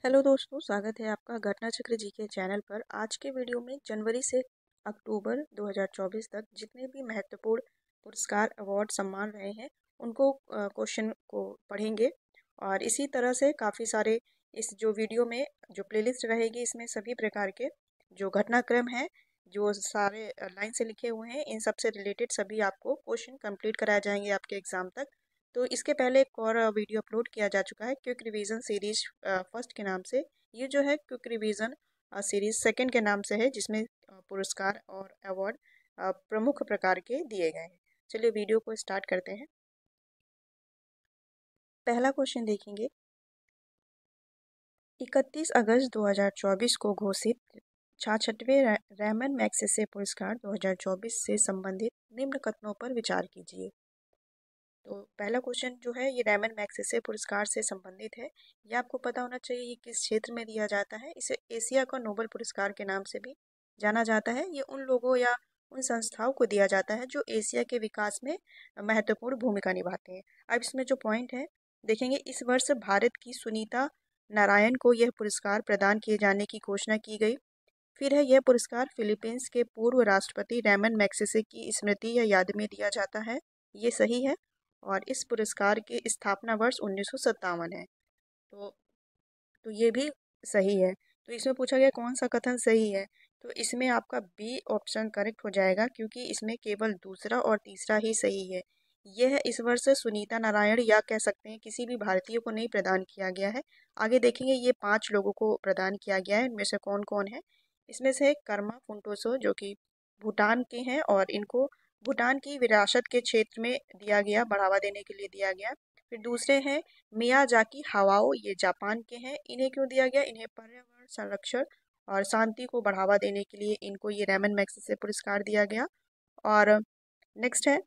Hello दोस्तों, स्वागत है आपका घटना चक्र जी के चैनल पर। आज के वीडियो में जनवरी से अक्टूबर 2024 तक जितने भी महत्वपूर्ण पुरस्कार, अवार्ड, सम्मान रहे हैं उनको क्वेश्चन को पढ़ेंगे। और इसी तरह से काफ़ी सारे इस जो वीडियो में जो प्लेलिस्ट रहेगी इसमें सभी प्रकार के जो घटनाक्रम हैं, जो सारे लाइन से लिखे हुए हैं, इन सब से रिलेटेड सभी आपको क्वेश्चन कंप्लीट कराए जाएंगे आपके एग्ज़ाम तक। तो इसके पहले एक और वीडियो अपलोड किया जा चुका है क्विक रिवीजन सीरीज फर्स्ट के नाम से। ये जो है क्विक रिवीजन सीरीज सेकंड के नाम से है, जिसमें पुरस्कार और अवार्ड प्रमुख प्रकार के दिए गए हैं। चलिए वीडियो को स्टार्ट करते हैं। पहला क्वेश्चन देखेंगे। 31 अगस्त 2024 को घोषित 66वें रैमन मैग्सेसे पुरस्कार 2024 से संबंधित निम्न कथनों पर विचार कीजिए। तो पहला क्वेश्चन जो है ये रैमन मैग्सेसे पुरस्कार से संबंधित है। ये आपको पता होना चाहिए ये किस क्षेत्र में दिया जाता है। इसे एशिया का नोबेल पुरस्कार के नाम से भी जाना जाता है। ये उन लोगों या उन संस्थाओं को दिया जाता है जो एशिया के विकास में महत्वपूर्ण भूमिका निभाते हैं। अब इसमें जो पॉइंट है देखेंगे, इस वर्ष भारत की सुनीता नारायण को यह पुरस्कार प्रदान किए जाने की घोषणा की गई। फिर है यह पुरस्कार फिलीपींस के पूर्व राष्ट्रपति रैमन मैग्सेसे की स्मृति या याद में दिया जाता है। ये सही है। और इस पुरस्कार की स्थापना वर्ष 1957 है। तो ये भी सही है। तो इसमें पूछा गया कौन सा कथन सही है, तो इसमें आपका बी ऑप्शन करेक्ट हो जाएगा, क्योंकि इसमें केवल दूसरा और तीसरा ही सही है। यह इस वर्ष सुनीता नारायण या कह सकते हैं किसी भी भारतीय को नहीं प्रदान किया गया है। आगे देखेंगे ये 5 लोगों को प्रदान किया गया है। इनमें से कौन कौन है? इसमें से कर्मा फुंटोसो जो कि भूटान के हैं, और इनको भूटान की विरासत के क्षेत्र में दिया गया, बढ़ावा देने के लिए दिया गया। फिर दूसरे हैं मियाजाकी हावाओ, ये जापान के हैं। इन्हें क्यों दिया गया? इन्हें पर्यावरण संरक्षण और शांति को बढ़ावा देने के लिए इनको ये रैमन मैग्सेसे पुरस्कार दिया गया। और नेक्स्ट है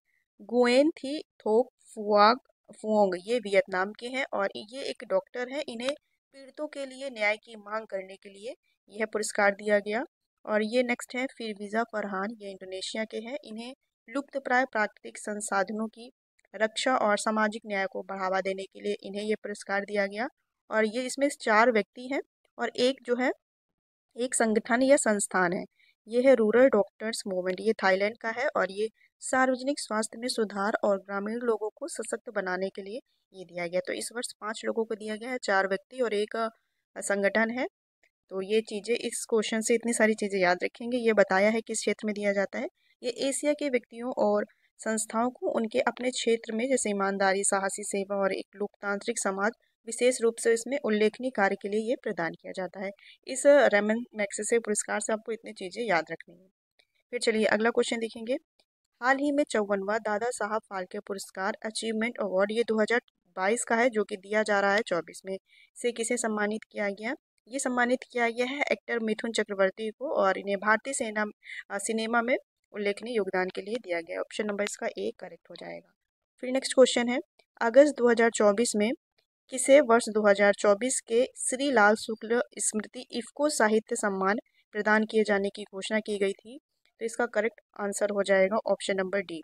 गुएन थी थोक फुआग फुओंग, ये वियतनाम के हैं और ये एक डॉक्टर हैं। इन्हें पीड़ितों के लिए न्याय की मांग करने के लिए यह पुरस्कार दिया गया। और ये नेक्स्ट है फिरविजा फरहान, ये इंडोनेशिया के हैं। इन्हें लुप्तप्राय प्राकृतिक संसाधनों की रक्षा और सामाजिक न्याय को बढ़ावा देने के लिए इन्हें ये पुरस्कार दिया गया। और ये इसमें 4 व्यक्ति हैं और एक जो है एक संगठन या संस्थान है। ये है रूरल डॉक्टर्स मूवमेंट, ये थाईलैंड का है और ये सार्वजनिक स्वास्थ्य में सुधार और ग्रामीण लोगों को सशक्त बनाने के लिए ये दिया गया। तो इस वर्ष 5 लोगों को दिया गया है, 4 व्यक्ति और एक संगठन है। तो ये चीज़ें इस क्वेश्चन से इतनी सारी चीज़ें याद रखेंगे। ये बताया है किस क्षेत्र में दिया जाता है। ये एशिया के व्यक्तियों और संस्थाओं को उनके अपने क्षेत्र में जैसे ईमानदारी, साहसी सेवा और एक लोकतांत्रिक समाज, विशेष रूप से इसमें उल्लेखनीय कार्य के लिए ये प्रदान किया जाता है। इस रैमन मैग्सेसे पुरस्कार से आपको इतनी चीज़ें याद रखनी है। फिर चलिए अगला क्वेश्चन देखेंगे। हाल ही में 54वां दादा साहब फाल्के पुरस्कार अचीवमेंट अवार्ड ये 2022 का है, जो कि दिया जा रहा है 24 में। से किसे सम्मानित किया गया? ये सम्मानित किया गया है एक्टर मिथुन चक्रवर्ती को, और इन्हें भारतीय सिनेमा में उल्लेखनीय योगदान के लिए दिया गया। ऑप्शन नंबर इसका ए करेक्ट हो जाएगा। फिर नेक्स्ट क्वेश्चन है, अगस्त 2024 में किसे वर्ष 2024 के श्री लाल शुक्ल स्मृति इफ्को साहित्य सम्मान प्रदान किए जाने की घोषणा की गई थी? तो इसका करेक्ट आंसर हो जाएगा ऑप्शन नंबर डी।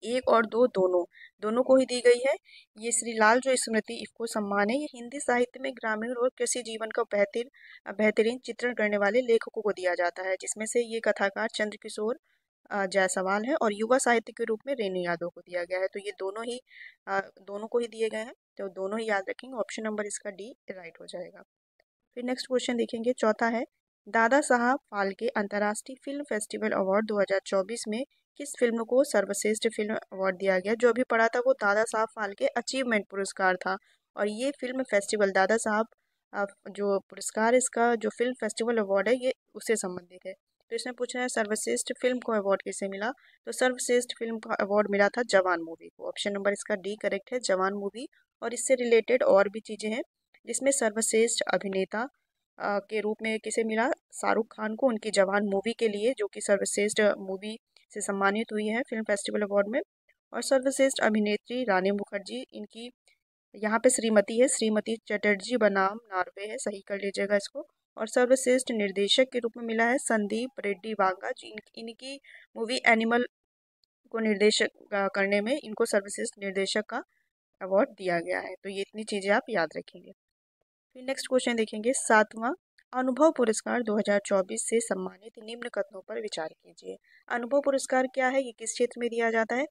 1 और 2 दोनों दोनों को ही दी गई है। ये श्री लाल जो स्मृति इफ्को सम्मान है, ये हिंदी साहित्य में ग्रामीण और कृषि जीवन का बेहतरीन चित्रण करने वाले लेखकों को दिया जाता है, जिसमें से ये कथाकार चंद्रकिशोर जायसवाल है और युवा साहित्य के रूप में रेणु यादव को दिया गया है। तो ये दोनों को ही दिए गए हैं, तो दोनों ही याद रखेंगे। ऑप्शन नंबर इसका डी राइट हो जाएगा। फिर नेक्स्ट क्वेश्चन देखेंगे, चौथा है, दादा साहब फाल्के अंतर्राष्ट्रीय फिल्म फेस्टिवल अवार्ड 2024 में किस फिल्म को सर्वश्रेष्ठ फिल्म अवार्ड दिया गया? जो अभी पढ़ा था वो दादा साहब फाल्के अचीवमेंट पुरस्कार था, और ये फिल्म फेस्टिवल दादा साहब जो पुरस्कार, इसका जो फिल्म फेस्टिवल अवार्ड है ये उससे संबंधित है। तो इसमें पूछा है सर्वश्रेष्ठ फिल्म को अवार्ड किसे मिला? तो सर्वश्रेष्ठ फिल्म का अवार्ड मिला था जवान मूवी को। ऑप्शन नंबर इसका डी करेक्ट है, जवान मूवी। और इससे रिलेटेड और भी चीज़ें हैं, जिसमें सर्वश्रेष्ठ अभिनेता के रूप में किसे मिला? शाहरुख खान को, उनकी जवान मूवी के लिए, जो कि सर्वश्रेष्ठ मूवी से सम्मानित हुई है फिल्म फेस्टिवल अवार्ड में। और सर्वश्रेष्ठ अभिनेत्री रानी मुखर्जी, इनकी यहाँ पे श्रीमती है, श्रीमती चटर्जी बनाम नॉर्वे है, सही कर लीजिएगा इसको। और सर्वश्रेष्ठ निर्देशक के रूप में मिला है संदीप रेड्डी वांगा, इनकी मूवी एनिमल को निर्देशक करने में इनको सर्वश्रेष्ठ निर्देशक का अवार्ड दिया गया है। तो ये इतनी चीज़ें आप याद रखेंगे। फिर नेक्स्ट क्वेश्चन देखेंगे 7वां अनुभव पुरस्कार 2024 से सम्मानित निम्न कथनों पर विचार कीजिए। अनुभव पुरस्कार क्या है, ये किस क्षेत्र में दिया जाता है?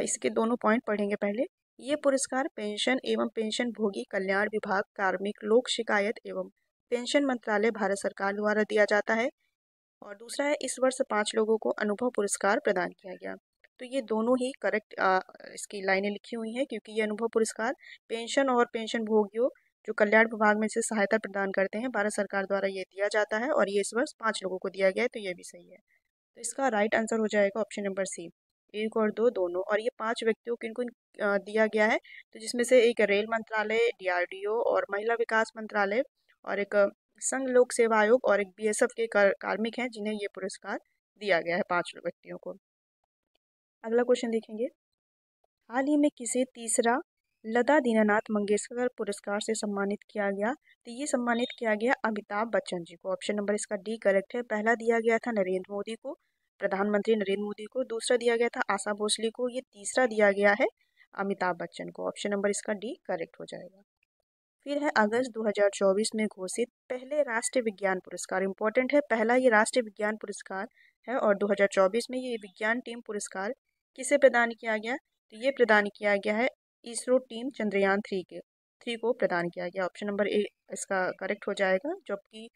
इसके दोनों पॉइंट पढ़ेंगे पहले। ये पुरस्कार पेंशन एवं पेंशन भोगी कल्याण विभाग, कार्मिक लोक शिकायत एवं पेंशन मंत्रालय, भारत सरकार द्वारा दिया जाता है। और दूसरा है इस वर्ष 5 लोगों को अनुभव पुरस्कार प्रदान किया गया। तो ये दोनों ही करेक्ट इसकी लाइनें लिखी हुई हैं, क्योंकि ये अनुभव पुरस्कार पेंशन और पेंशन भोगियों जो कल्याण विभाग में से सहायता प्रदान करते हैं, भारत सरकार द्वारा ये दिया जाता है और ये इस वर्ष 5 लोगों को दिया गया है, तो ये भी सही है। तो इसका राइट आंसर हो जाएगा ऑप्शन नंबर सी, 1 और 2 दोनों। और ये 5 व्यक्तियों को इनको दिया गया है, तो जिसमें से एक रेल मंत्रालय, डीआरडीओ और महिला विकास मंत्रालय और एक संघ लोक सेवा आयोग और एक बीएसएफ के कार्मिक हैं जिन्हें ये पुरस्कार दिया गया है, 5 व्यक्तियों को। अगला क्वेश्चन देखेंगे, हाल ही में किसे तीसरा लता दीनानाथ मंगेशकर पुरस्कार से सम्मानित किया गया? तो ये सम्मानित किया गया अमिताभ बच्चन जी को। ऑप्शन नंबर इसका डी करेक्ट है। पहला दिया गया था नरेंद्र मोदी को, प्रधानमंत्री नरेंद्र मोदी को। दूसरा दिया गया था आशा भोसले को। ये तीसरा दिया गया है अमिताभ बच्चन को। ऑप्शन नंबर इसका डी करेक्ट हो जाएगा। फिर है अगस्त 2024 में घोषित पहले राष्ट्रीय विज्ञान पुरस्कार। इंपॉर्टेंट है, पहला ये राष्ट्रीय विज्ञान पुरस्कार है और 2024 में ये विज्ञान टीम पुरस्कार किसे प्रदान किया गया? तो ये प्रदान किया गया है इसरो टीम चंद्रयान 3 को प्रदान किया गया। ऑप्शन नंबर ए इसका करेक्ट हो जाएगा। जबकि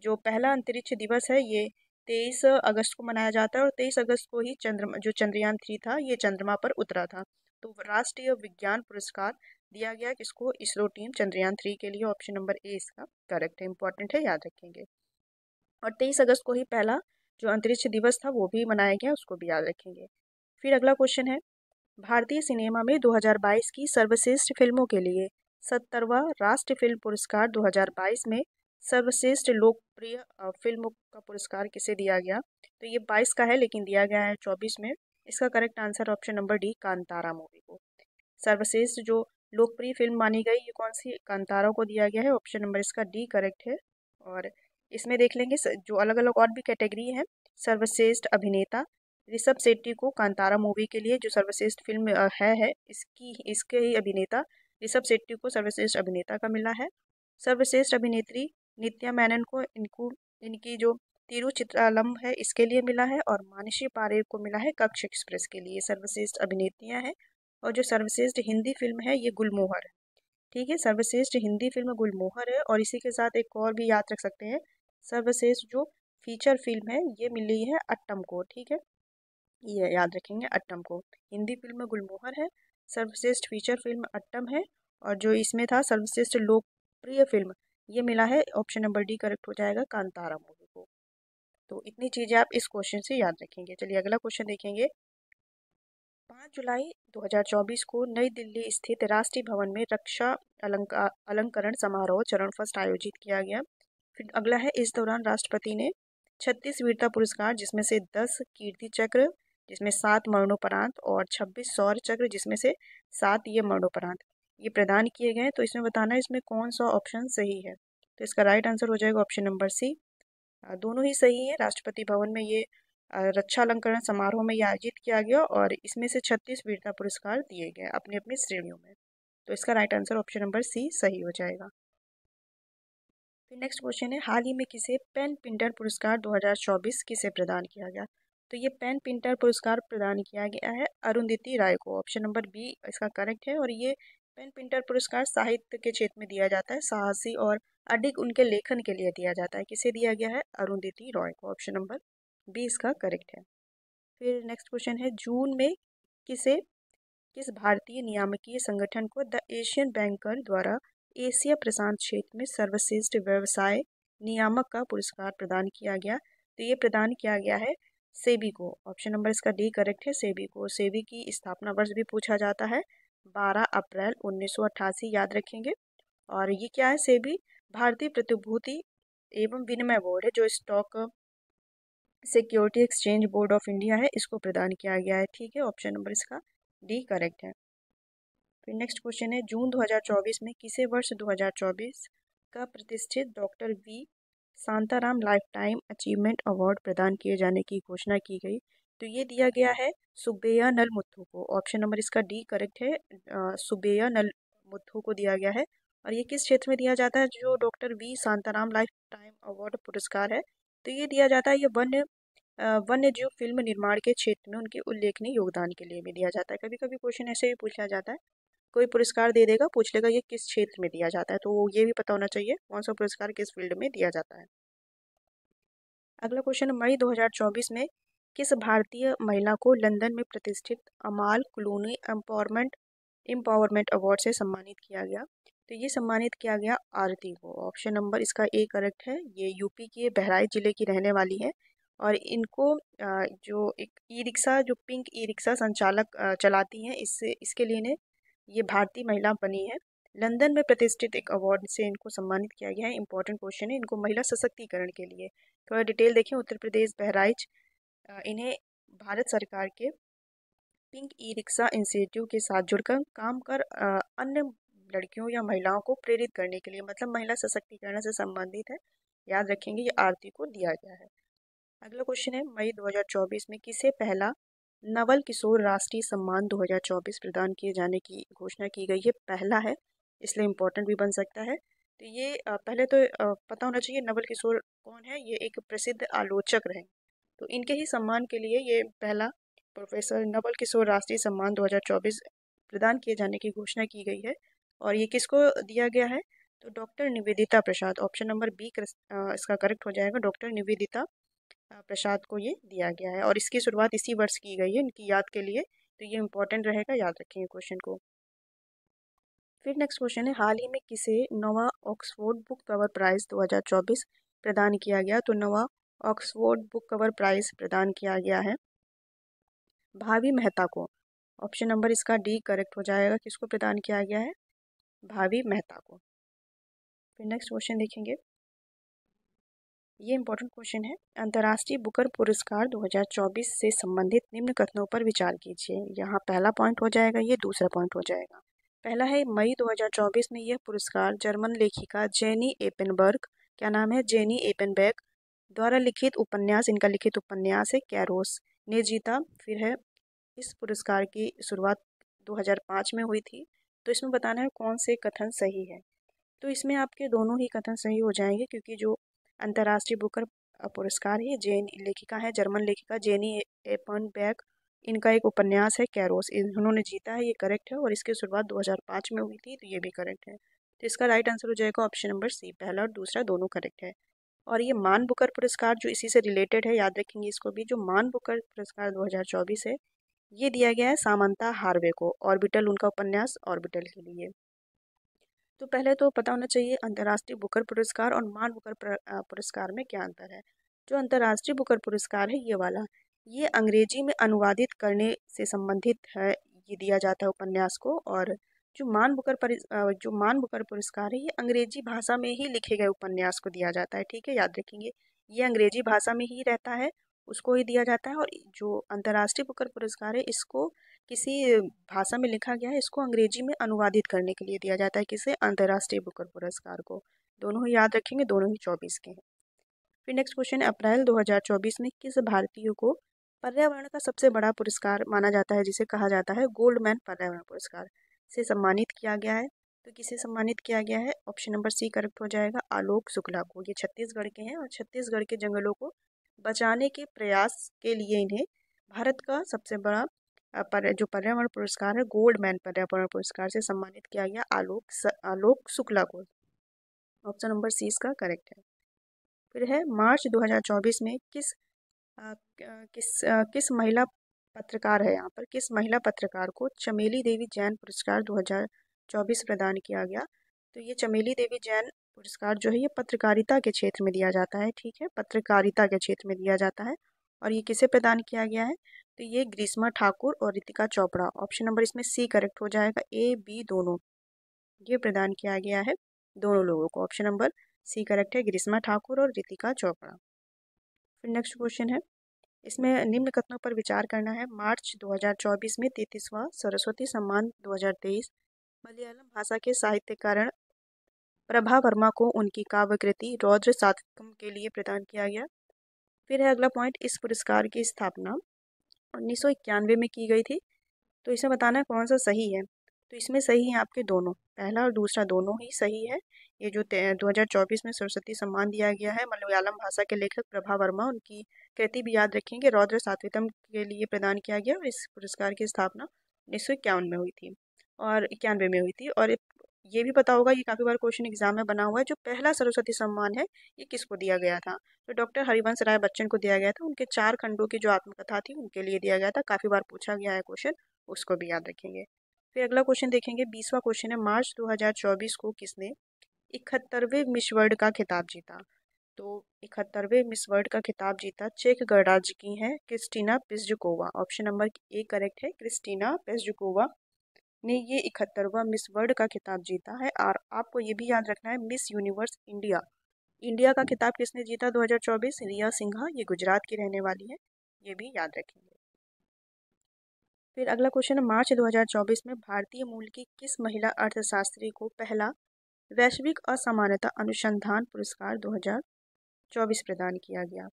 जो पहला अंतरिक्ष दिवस है ये 23 अगस्त को मनाया जाता है और 23 अगस्त को ही चंद्रयान 3 था ये चंद्रमा पर उतरा था। तो राष्ट्रीय विज्ञान पुरस्कार दिया गया किसको? इसरो टीम चंद्रयान 3 के लिए। ऑप्शन नंबर ए इसका करेक्ट है, इंपॉर्टेंट है, याद रखेंगे। और 23 अगस्त को ही पहला जो अंतरिक्ष दिवस था वो भी मनाया गया, उसको भी याद रखेंगे। फिर अगला क्वेश्चन है, भारतीय सिनेमा में 2022 की सर्वश्रेष्ठ फिल्मों के लिए 70वां राष्ट्रीय फिल्म पुरस्कार 2022 में सर्वश्रेष्ठ लोकप्रिय फिल्म का पुरस्कार किसे दिया गया? तो ये 22 का है लेकिन दिया गया है 24 में। इसका correct answer option number D, Kantara movie को। सर्वश्रेष्ठ जो लोकप्रिय फिल्म मानी गई ये कौन सी? कांतारा को दिया गया है। ऑप्शन नंबर इसका डी करेक्ट है। और इसमें देख लेंगे जो अलग अलग और भी कैटेगरी है। सर्वश्रेष्ठ अभिनेता, ऋषभ शेट्टी को कांतारा मूवी के लिए जो सर्वश्रेष्ठ फिल्म है इसके ही अभिनेता ऋषभ शेट्टी को सर्वश्रेष्ठ अभिनेता का मिला है। सर्वश्रेष्ठ अभिनेत्री नित्या मेनन को इनकी जो तिरुचित्रालम है इसके लिए मिला है। और मानसी पारेख को मिला है कक्ष एक्सप्रेस के लिए। सर्वश्रेष्ठ अभिनेत्रियां हैं। और जो सर्वश्रेष्ठ हिंदी फिल्म है ये गुलमोहर है। ठीक है, सर्वश्रेष्ठ हिंदी फिल्म गुलमोहर है। और इसी के साथ एक और भी याद रख सकते हैं, सर्वश्रेष्ठ जो फीचर फिल्म है ये मिली है अट्टम को। ठीक है, ये याद रखेंगे अट्टम को। हिंदी फिल्म गुलमोहर है, सर्वश्रेष्ठ फीचर फिल्म अट्टम है। और जो इसमें था सर्वश्रेष्ठ लोकप्रिय फिल्म ये मिला है, ऑप्शन नंबर डी करेक्ट हो जाएगा, कांतारा मूवी को। तो इतनी चीज़ें आप इस क्वेश्चन से याद रखेंगे। चलिए अगला क्वेश्चन देखेंगे, 5 जुलाई 2024 को नई दिल्ली स्थित राष्ट्रीय भवन में रक्षा अलंकरण समारोह चरण फर्स्ट आयोजित किया गया। फिर अगला है, इस दौरान राष्ट्रपति ने 36 वीरता पुरस्कार जिसमें से 10 कीर्ति चक्र जिसमें 7 मरणोपरांत और 26 शौर्य चक्र जिसमें से 7 ये मरणोपरांत ये प्रदान किए गए। तो इसमें बताना है इसमें कौन सा ऑप्शन सही है। तो इसका राइट आंसर हो जाएगा ऑप्शन नंबर सी, दोनों ही सही है। राष्ट्रपति भवन में ये रक्षा अलंकरण समारोह में ये आयोजित किया गया और इसमें से 36 वीरता पुरस्कार दिए गए अपनी अपनी श्रेणियों में। तो इसका right answer option number C सही हो जाएगा। फिर नेक्स्ट क्वेश्चन है, हाल ही में किसे पेन पिंटर पुरस्कार 2024 किसे प्रदान किया गया? तो ये पेन पिंटर पुरस्कार प्रदान किया गया है अरुंधति राय को। ऑप्शन नंबर बी इसका करेक्ट है। और ये पेन पिंटर पुरस्कार साहित्य के क्षेत्र में दिया जाता है, साहसी और अधिक उनके लेखन के लिए दिया जाता है। किसे दिया गया है? अरुंधति रॉय को। ऑप्शन नंबर बी इसका करेक्ट है। फिर नेक्स्ट क्वेश्चन है, जून में किस भारतीय नियामकीय संगठन को द एशियन बैंकर द्वारा एशिया प्रशांत क्षेत्र में सर्वश्रेष्ठ व्यवसाय नियामक का पुरस्कार प्रदान किया गया? तो ये प्रदान किया गया है सेबी को। ऑप्शन नंबर इसका डी करेक्ट है, सेबी को। सेबी की स्थापना वर्ष भी पूछा जाता है, 12 अप्रैल 1988 याद रखेंगे। और ये क्या है? सेबी भारतीय प्रतिभूति एवं विनिमय बोर्ड है जो stock security exchange board of India है, इसको प्रदान किया गया है। ठीक है, ऑप्शन नंबर इसका डी करेक्ट है। फिर नेक्स्ट क्वेश्चन है, जून 2024 में किसे वर्ष 2024 का प्रतिष्ठित doctor V Shantaram life time achievement award प्रदान किए जाने की घोषणा की गई? तो ये दिया गया है सुब्बैया नल मुथु को। ऑप्शन नंबर इसका डी करेक्ट है, सुब्बैया नल मुथु को दिया गया है। और ये किस क्षेत्र में दिया जाता है? जो doctor V Shantaram life time award पुरस्कार है, तो ये दिया जाता है, ये वन्य जीव फिल्म निर्माण के क्षेत्र में उनके उल्लेखनीय योगदान के लिए भी दिया जाता है। कभी कभी क्वेश्चन ऐसे भी पूछा जाता है, कोई पुरस्कार दे देगा, पूछ लेगा ये किस क्षेत्र में दिया जाता है, तो ये भी पता होना चाहिए कौन सा पुरस्कार किस फील्ड में दिया जाता है। अगला क्वेश्चन, मई 2024 में किस भारतीय महिला को लंदन में प्रतिष्ठित अमाल क्लूनी एम्पावरमेंट अवार्ड से सम्मानित किया गया? तो ये सम्मानित किया गया आरती को। ऑप्शन नंबर इसका ए करेक्ट है। ये यूपी के बहराइच जिले की रहने वाली है और इनको जो एक ई रिक्शा, जो पिंक ई रिक्शा संचालक चलाती हैं, इससे इसके लिए ने ये भारतीय महिला बनी है। लंदन में प्रतिष्ठित एक अवार्ड से इनको सम्मानित किया गया है। इंपॉर्टेंट क्वेश्चन है, इनको महिला सशक्तिकरण के लिए। थोड़ा डिटेल देखें, उत्तर प्रदेश बहराइच इन्हें भारत सरकार के पिंक ई रिक्शा इंस्टीट्यूट के साथ जुड़कर काम कर अन्य लड़कियों या महिलाओं को प्रेरित करने के लिए, मतलब महिला सशक्तिकरण से संबंधित है। याद रखेंगे, ये आरती को दिया गया है। अगला क्वेश्चन है, मई 2024 में किसे पहला नवल किशोर राष्ट्रीय सम्मान 2024 प्रदान किए जाने की घोषणा की गई है? पहला है, इसलिए इम्पोर्टेंट भी बन सकता है। तो ये पहले तो पता होना चाहिए नवल किशोर कौन है। ये एक प्रसिद्ध आलोचक रहे, तो इनके ही सम्मान के लिए ये पहला प्रोफेसर नवल किशोर राष्ट्रीय सम्मान 2024 प्रदान किए जाने की घोषणा की गई है। और ये किसको दिया गया है? तो डॉक्टर निवेदिता प्रसाद, ऑप्शन नंबर बी इसका करेक्ट हो जाएगा। डॉक्टर निवेदिता प्रसाद को ये दिया गया है और इसकी शुरुआत इसी वर्ष की गई है इनकी याद के लिए, तो ये इंपॉर्टेंट रहेगा, याद रखेंगे क्वेश्चन को। फिर नेक्स्ट क्वेश्चन है, हाल ही में किसे नोवा ऑक्सफोर्ड बुक कवर प्राइज 2024 प्रदान किया गया? तो नोवा ऑक्सफोर्ड बुक कवर प्राइज प्रदान किया गया है भावी मेहता को। ऑप्शन नंबर इसका डी करेक्ट हो जाएगा। किसको प्रदान किया गया है? भावी मेहता को। फिर नेक्स्ट क्वेश्चन देखेंगे, ये इंपॉर्टेंट क्वेश्चन है, अंतर्राष्ट्रीय बुकर पुरस्कार 2024 से संबंधित निम्न कथनों पर विचार कीजिए। यहाँ पहला पॉइंट हो जाएगा, ये दूसरा पॉइंट हो जाएगा। पहला है, मई 2024 में यह पुरस्कार जर्मन लेखिका जेनी एपेनबर्ग, क्या नाम है? जेनी एपेनबर्ग द्वारा लिखित उपन्यास, इनका लिखित उपन्यास है कैरोस, ने जीता। फिर है, इस पुरस्कार की शुरुआत 2005 में हुई थी। तो इसमें बताना है कौन से कथन सही है। तो इसमें आपके दोनों ही कथन सही हो जाएंगे, क्योंकि जो अंतर्राष्ट्रीय बुकर पुरस्कार है, जेन लेखिका है, जर्मन लेखिका जेनी एपनबर्ग, इनका एक उपन्यास है कैरोस, इन्होंने जीता है, ये करेक्ट है। और इसकी शुरुआत 2005 में हुई थी, तो ये भी करेक्ट है। तो इसका राइट आंसर हो जाएगा ऑप्शन नंबर सी, पहला और दूसरा दोनों करेक्ट है। और ये मान बुकर पुरस्कार जो इसी से रिलेटेड है, याद रखेंगे इसको भी, जो मान बुकर पुरस्कार 2024 है, ये दिया गया है सामंता हार्वे को, ऑर्बिटल, उनका उपन्यास ऑर्बिटल के लिए। तो पहले तो पता होना चाहिए अंतर्राष्ट्रीय बुकर पुरस्कार और मान बुकर पुरस्कार में क्या अंतर है। जो अंतर्राष्ट्रीय बुकर पुरस्कार है, ये वाला, ये अंग्रेजी में अनुवादित करने से संबंधित है, ये दिया जाता है उपन्यास को। और जो मान बुकर पुरस्कार है, ये अंग्रेजी भाषा में ही लिखे गए उपन्यास को दिया जाता है। ठीक है, याद रखेंगे, ये अंग्रेजी भाषा में ही रहता है, उसको ही दिया जाता है। और जो अंतर्राष्ट्रीय बुकर पुरस्कार है, इसको किसी भाषा में लिखा गया है, इसको अंग्रेजी में अनुवादित करने के लिए दिया जाता है, किसे? अंतर्राष्ट्रीय बुकर पुरस्कार को। दोनों ही याद रखेंगे, दोनों ही 24 के हैं। फिर नेक्स्ट क्वेश्चन है, अप्रैल 2024 में किस भारतीय को पर्यावरण का सबसे बड़ा पुरस्कार माना जाता है, जिसे कहा जाता है गोल्डमैन पर्यावरण पुरस्कार, से सम्मानित किया गया है? तो किसे सम्मानित किया गया है? ऑप्शन नंबर सी करेक्ट हो जाएगा, आलोक शुक्ला को। ये छत्तीसगढ़ के हैं और छत्तीसगढ़ के जंगलों को बचाने के प्रयास के लिए इन्हें भारत का सबसे बड़ा जो पर्यावरण पुरस्कार है, गोल्डमैन पर्यावरण पुरस्कार से सम्मानित किया गया आलोक शुक्ला को। ऑप्शन नंबर सी इसका करेक्ट है। फिर है, मार्च 2024 में किस महिला पत्रकार है, यहाँ पर किस महिला पत्रकार को चमेली देवी जैन पुरस्कार 2024 प्रदान किया गया? तो ये चमेली देवी जैन पुरस्कार जो है, ये पत्रकारिता के क्षेत्र में दिया जाता है। ठीक है, पत्रकारिता के क्षेत्र में दिया जाता है। और ये किसे प्रदान किया गया है? तो ये ग्रीष्मा ठाकुर और रितिका चोपड़ा, ऑप्शन नंबर इसमें सी करेक्ट हो जाएगा, ए बी दोनों, ये प्रदान किया गया है दोनों लोगों को। ऑप्शन नंबर सी करेक्ट है, ग्रीष्मा ठाकुर और रितिका चोपड़ा। फिर नेक्स्ट क्वेश्चन है, इसमें निम्न कथनों पर विचार करना है। मार्च 2024 में 33वां सरस्वती सम्मान 2023 मलयालम भाषा के साहित्यकार प्रभा वर्मा को उनकी काव्य कृति रौद्र सातकम के लिए प्रदान किया गया। फिर है अगला पॉइंट, इस पुरस्कार की स्थापना 1991 में की गई थी। तो इसे बताना है कौन सा सही है। तो इसमें सही है आपके दोनों, पहला और दूसरा दोनों ही सही है। ये जो 2024 में सरस्वती सम्मान दिया गया है मलयालम भाषा के लेखक प्रभा वर्मा, उनकी कृति भी याद रखेंगे, रौद्र सातवितम के लिए प्रदान किया गया, और इस पुरस्कार की स्थापना 1951 में हुई थी और 91 में हुई थी। और ये भी पता होगा, ये काफ़ी बार क्वेश्चन एग्जाम में बना हुआ है, जो पहला सरस्वती सम्मान है ये किसको दिया गया था? तो डॉक्टर हरिवंश राय बच्चन को दिया गया था। उनके 4 खंडों की जो आत्मकथा थी उनके लिए दिया गया था, काफ़ी बार पूछा गया है क्वेश्चन, उसको भी याद रखेंगे। फिर अगला क्वेश्चन देखेंगे, 20वां क्वेश्चन है, मार्च 2024 को किसने 71वें मिस वर्ल्ड का खिताब जीता? तो 71वें मिस वर्ल्ड का खिताब जीता चेक गणराज्य की है Kristyna Pliskova. Option number A correct है, क्रिस्टीना पिस्जुकोवा ने ये 71वां मिस वर्ल्ड का खिताब जीता है। और आपको ये भी याद रखना है, मिस यूनिवर्स इंडिया, इंडिया का खिताब किसने जीता 2024? रिया सिन्हा, ये गुजरात की रहने वाली है, ये भी याद रखेंगे। फिर अगला क्वेश्चन है, मार्च 2024 में भारतीय मूल की किस महिला अर्थशास्त्री को पहला वैश्विक असमानता अनुसंधान पुरस्कार 2024 प्रदान किया गया?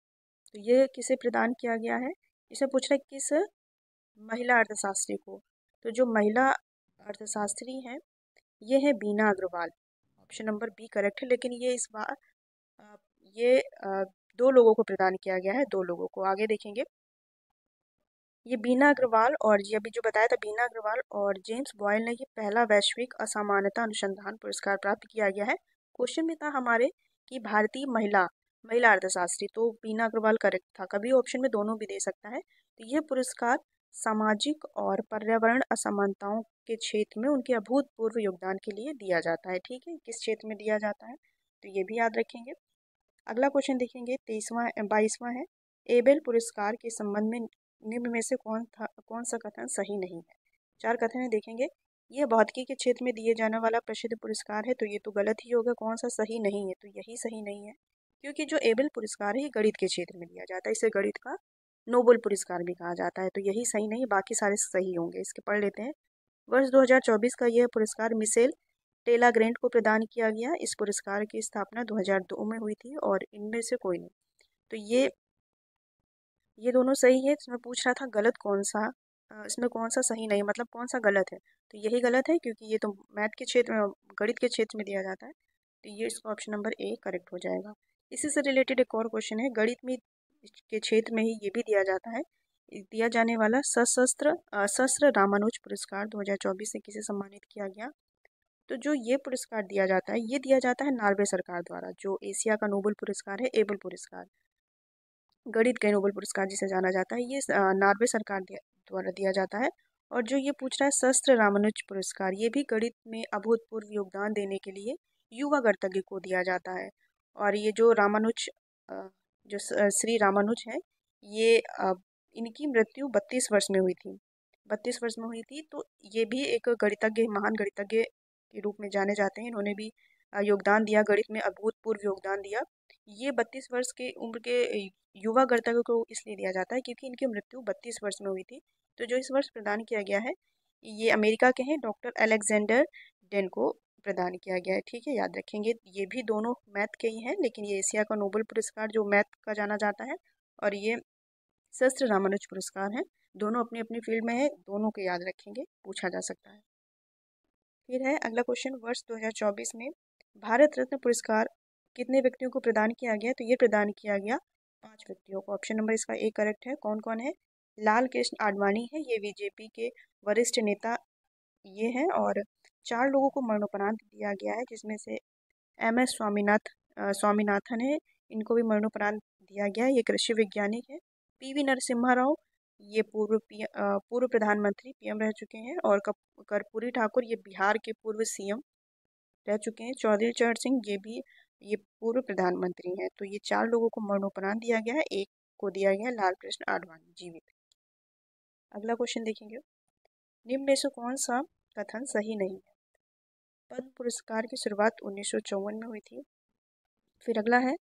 तो ये किसे प्रदान किया गया है? इसे पूछ रहा है किस महिला अर्थशास्त्री को। तो जो महिला अर्थशास्त्री हैं ये है Bina Agarwal. Option number B correct है, लेकिन ये इस बार अ, ये 2 लोगों को प्रदान किया गया है, 2 लोगों को, आगे देखेंगे। ये बीना अग्रवाल और ये अभी जो बताया था बीना अग्रवाल और जेम्स बॉयल ने ये पहला वैश्विक असमानता अनुसंधान पुरस्कार प्राप्त किया गया है। क्वेश्चन में था हमारे कि भारतीय महिला महिला अर्थशास्त्री, तो बीना अग्रवाल करेक्ट था, कभी ऑप्शन में दोनों भी दे सकता है। तो ये पुरस्कार सामाजिक और पर्यावरण असमानताओं के क्षेत्र में उनके अभूतपूर्व योगदान के लिए दिया जाता है। ठीक है, किस क्षेत्र में दिया जाता है तो ये भी याद रखेंगे। अगला क्वेश्चन देखेंगे, 22वां है, एबेल पुरस्कार के संबंध में निम्न में से कौन सा कथन सही नहीं है? 4 कथन है, देखेंगे। ये भौतिकी के क्षेत्र में दिए जाने वाला प्रसिद्ध पुरस्कार है, तो ये तो गलत ही होगा, कौन सा सही नहीं है? तो यही सही नहीं है, क्योंकि जो एबेल पुरस्कार है ये गणित के क्षेत्र में दिया जाता है, इसे गणित का नोबेल पुरस्कार भी कहा जाता है, तो यही सही नहीं, बाकी सारे सही होंगे। इसके पढ़ लेते हैं। वर्ष 2024 का यह पुरस्कार मिशेल टेला ग्रेंट को प्रदान किया गया। इस पुरस्कार की स्थापना 2002 में हुई थी और इनमें से कोई नहीं। तो ये दोनों सही है। इसमें पूछ रहा था गलत कौन सा, इसमें कौन सा सही नहीं, मतलब कौन सा गलत है? तो यही गलत है, क्योंकि ये तो मैथ के क्षेत्र में, गणित के क्षेत्र में दिया जाता है, तो ये इसका ऑप्शन नंबर ए करेक्ट हो जाएगा। इसी से रिलेटेड एक और क्वेश्चन है, गणित में के क्षेत्र में ही ये भी दिया जाता है। दिया जाने वाला सशस्त्र रामानुज पुरस्कार 2024 से किसे सम्मानित किया गया? तो जो ये पुरस्कार दिया जाता है ये दिया जाता है नॉर्वे सरकार द्वारा, जो एशिया का नोबेल पुरस्कार है, एबल पुरस्कार, गणित के नोबेल पुरस्कार जिसे जाना जाता है, ये नॉर्वे सरकार द्वारा दिया जाता है। और जो ये पूछ रहा है शस्त्र रामानुज पुरस्कार, ये भी गणित में अभूतपूर्व योगदान देने के लिए युवा गणितज्ञ को दिया जाता है। और ये जो रामानुज जो श्री रामानुज है, ये इनकी मृत्यु 32 वर्ष में हुई थी, 32 वर्ष में हुई थी। तो ये भी एक गणितज्ञ, महान गणितज्ञ के रूप में जाने जाते हैं। इन्होंने भी योगदान दिया, गणित में अभूतपूर्व योगदान दिया। ये 32 वर्ष के उम्र के युवा गणितज्ञ को इसलिए दिया जाता है क्योंकि इनकी मृत्यु 32 वर्ष में हुई थी। तो जो इस वर्ष प्रदान किया गया है ये अमेरिका के हैं, डॉक्टर अलेक्जेंडर डेन को प्रदान किया गया है। ठीक है, याद रखेंगे। ये भी दोनों मैथ के ही हैं, लेकिन ये एशिया का नोबेल पुरस्कार जो मैथ का जाना जाता है, और ये शस्त्र रामानुज पुरस्कार है। दोनों अपनी अपनी फील्ड में है, दोनों को याद रखेंगे, पूछा जा सकता है। फिर है अगला क्वेश्चन, वर्ष 2024 में भारत रत्न पुरस्कार कितने व्यक्तियों को प्रदान किया गया? तो ये प्रदान किया गया 5 व्यक्तियों को। ऑप्शन नंबर इसका ए करेक्ट है। कौन कौन है? लाल कृष्ण आडवाणी है, ये बीजेपी के वरिष्ठ नेता ये हैं। और 4 लोगों को मरणोपरांत दिया गया है, जिसमें से MS स्वामीनाथन है, इनको भी मरणोपरांत दिया गया है, ये कृषि वैज्ञानिक है। PV नरसिम्हा राव, ये पूर्व प्रधानमंत्री PM रह चुके हैं। और कर्पूरी ठाकुर, ये बिहार के पूर्व CM रह चुके हैं। चौधरी चरण सिंह, ये पूर्व प्रधानमंत्री हैं। तो ये 4 लोगों को मरणोपरांत दिया गया है, एक को दिया गया है लाल कृष्ण आडवाणी जीवित। अगला क्वेश्चन देखेंगे, निम्न में से कौन सा कथन सही नहीं है? पद्म पुरस्कार की शुरुआत 1954 में हुई थी। फिर अगला है,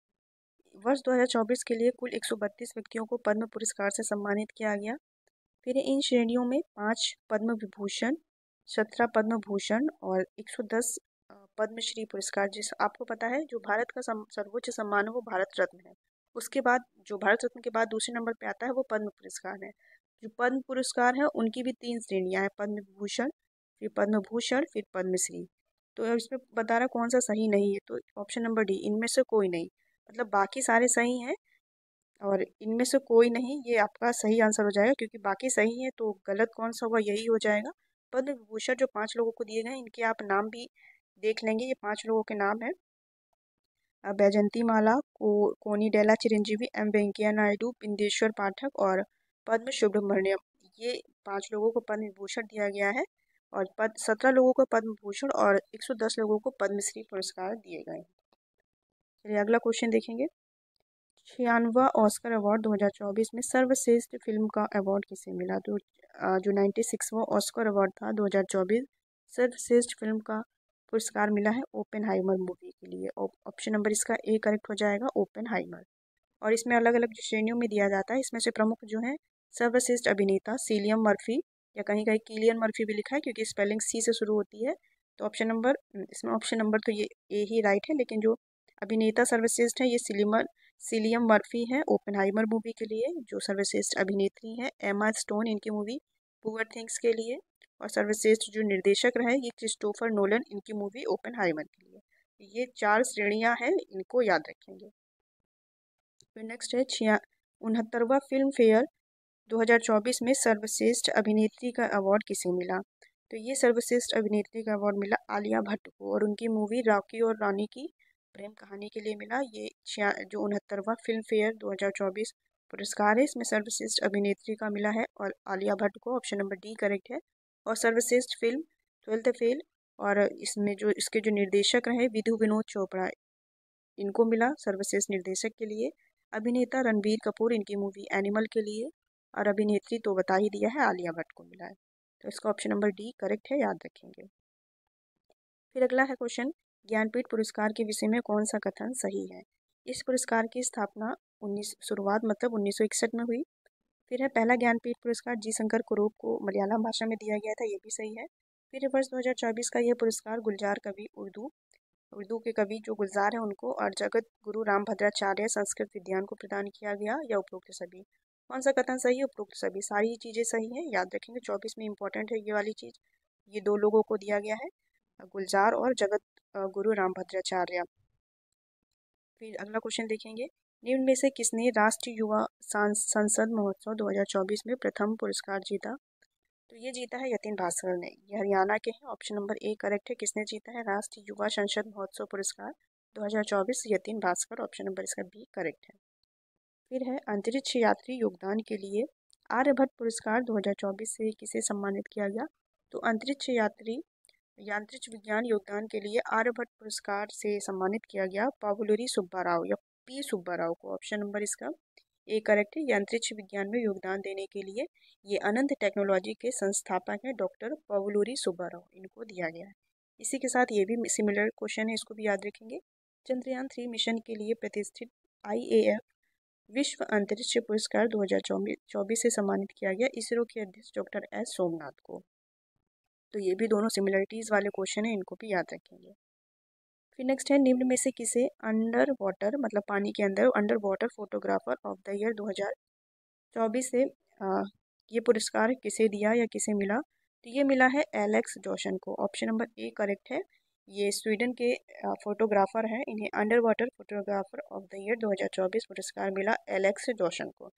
वर्ष 2024 के लिए कुल 132 व्यक्तियों को पद्म पुरस्कार से सम्मानित किया गया। फिर इन श्रेणियों में 5 पद्म विभूषण, 17 पद्म भूषण और 110 पद्मश्री पुरस्कार, जिस आपको पता है जो भारत का सर्वोच्च सम्मान है वो भारत रत्न है। उसके बाद जो भारत रत्न के बाद दूसरे नंबर पे आता है वो पद्म पुरस्कार है। जो पद्म पुरस्कार है उनकी भी 3 श्रेणियां हैं, पद्म विभूषण, फिर पद्म भूषण, फिर पद्मश्री। तो अब इसमें बता रहा कौन सा सही नहीं है, तो ऑप्शन नंबर डी, इनमें से कोई नहीं। मतलब बाकी सारे सही हैं और इनमें से कोई नहीं, ये आपका सही आंसर हो जाएगा, क्योंकि बाकी सही है तो गलत कौन सा होगा, यही हो जाएगा। पद्म विभूषण जो 5 लोगों को दिए गए हैं, इनके आप नाम भी देख लेंगे। ये 5 लोगों के नाम है बैजंती माला, कोनिडेला चिरंजीवी, एम वेंकैया नायडू, बिंदेश्वर पाठक और पद्म सुब्रमण्यम। ये 5 लोगों को पद्म विभूषण दिया गया है और 17 लोगों को पद्म भूषण और 110 लोगों को पद्मश्री पुरस्कार दिए गए हैं। चलिए अगला क्वेश्चन देखेंगे। 96वां ऑस्कर अवार्ड 2024 में सर्वश्रेष्ठ फिल्म का अवार्ड किसे मिला? तो जो 96वां ऑस्कर अवार्ड था 2024, सर्वश्रेष्ठ फिल्म का पुरस्कार मिला है ओपेनहाइमर मूवी के लिए। ऑप्शन नंबर इसका ए करेक्ट हो जाएगा, ओपेनहाइमर। और इसमें अलग अलग श्रेणियों में दिया जाता है। इसमें से प्रमुख जो है सर्वश्रेष्ठ अभिनेता सिलियन मर्फी, या कहीं कहीं किलियन मर्फी भी लिखा है क्योंकि स्पेलिंग सी से शुरू होती है। तो ऑप्शन नंबर, इसमें ऑप्शन नंबर तो ये ए ही राइट है, लेकिन जो अभिनेता सर्वश्रेष्ठ है ये सिलियम मर्फी है ओपेनहाइमर मूवी के लिए। जो सर्वश्रेष्ठ अभिनेत्री है एमा स्टोन, इनकी मूवी पुअर थिंग्स के लिए। और सर्वश्रेष्ठ जो निर्देशक रहे ये क्रिस्टोफर नोलन, इनकी मूवी ओपेनहाइमर के लिए। ये 4 श्रेणियां हैं, इनको याद रखेंगे। फिर नेक्स्ट है 69वां फिल्म फेयर 2024 में सर्वश्रेष्ठ अभिनेत्री का अवार्ड किसे मिला? तो ये सर्वश्रेष्ठ अभिनेत्री का अवार्ड मिला आलिया भट्ट को, और उनकी मूवी रॉकी और रानी की प्रेम कहानी के लिए मिला। ये जो 69वां फिल्म फेयर 2024 पुरस्कार है, इसमें सर्वश्रेष्ठ अभिनेत्री का मिला है और आलिया भट्ट को। ऑप्शन नंबर डी करेक्ट है। और सर्वश्रेष्ठ फिल्म 12th फेल, और इसमें जो इसके जो निर्देशक रहे विधु विनोद चोपड़ा, इनको मिला सर्वश्रेष्ठ निर्देशक के लिए। अभिनेता रणबीर कपूर, इनकी मूवी एनिमल के लिए। और अभिनेत्री तो बता ही दिया है, आलिया भट्ट को मिला है। तो इसका ऑप्शन नंबर डी करेक्ट है, याद रखेंगे। फिर अगला है क्वेश्चन, ज्ञानपीठ पुरस्कार के विषय में कौन सा कथन सही है? इस पुरस्कार की स्थापना शुरुआत मतलब 1961 में हुई। फिर है पहला ज्ञानपीठ पुरस्कार जी शंकर कुरूप को मलयालम भाषा में दिया गया था, ये भी सही है। फिर वर्ष 2024 का यह पुरस्कार गुलजार कवि उर्दू के कवि जो गुलजार हैं उनको और जगत गुरु रामभद्राचार्य संस्कृत विद्वान को प्रदान किया गया, या उपरोक्त सभी? कौन सा कथन सही है? उपरोक्त सभी, सारी चीज़ें सही हैं, याद रखेंगे। 24 में इंपॉर्टेंट है ये वाली चीज़। ये 2 लोगों को दिया गया है, गुलजार और जगत गुरु रामभद्राचार्य। फिर अगला क्वेश्चन देखेंगे, निम्न में से किसने राष्ट्रीय युवा संसद महोत्सव 2024 में प्रथम पुरस्कार जीता? तो ये जीता है यतिन भास्कर ने, ये हरियाणा के हैं। ऑप्शन नंबर ए करेक्ट है। किसने जीता है राष्ट्रीय युवा संसद महोत्सव पुरस्कार 2024? यतिन भास्कर। ऑप्शन नंबर इसका बी करेक्ट है। फिर है अंतरिक्ष यात्री योगदान के लिए आर्यभट्ट पुरस्कार 2024 से किसे सम्मानित किया गया? तो अंतरिक्ष विज्ञान योगदान के लिए आर्यभट्ट पुरस्कार से सम्मानित किया गया पावुलरी सुब्बा राव या पी सुब्बा राव को। ऑप्शन नंबर इसका ए करेक्ट है। ये अंतरिक्ष विज्ञान में योगदान देने के लिए ये अनंत टेक्नोलॉजी के संस्थापक हैं डॉक्टर पावुलरी सुब्बा राव, इनको दिया गया है। इसी के साथ ये भी सिमिलर क्वेश्चन है, इसको भी याद रखेंगे। चंद्रयान 3 मिशन के लिए प्रतिष्ठित IAF विश्व अंतरिक्ष पुरस्कार 2024 से सम्मानित किया गया इसरो के अध्यक्ष डॉक्टर S सोमनाथ को। तो ये भी दोनों सिमिलरिटीज वाले क्वेश्चन है, इनको भी याद रखेंगे। फिर नेक्स्ट है, निम्न में से किसे अंडर वाटर मतलब पानी के under water photographer of the year 2024 से ये पुरस्कार किसे दिया या किसे मिला? तो ये मिला है एलेक्स जोशन को। ऑप्शन नंबर ए करेक्ट है। ये स्वीडन के फोटोग्राफर हैं, इन्हें under water photographer of the year 2024 पुरस्कार मिला एलेक्स जोशन को।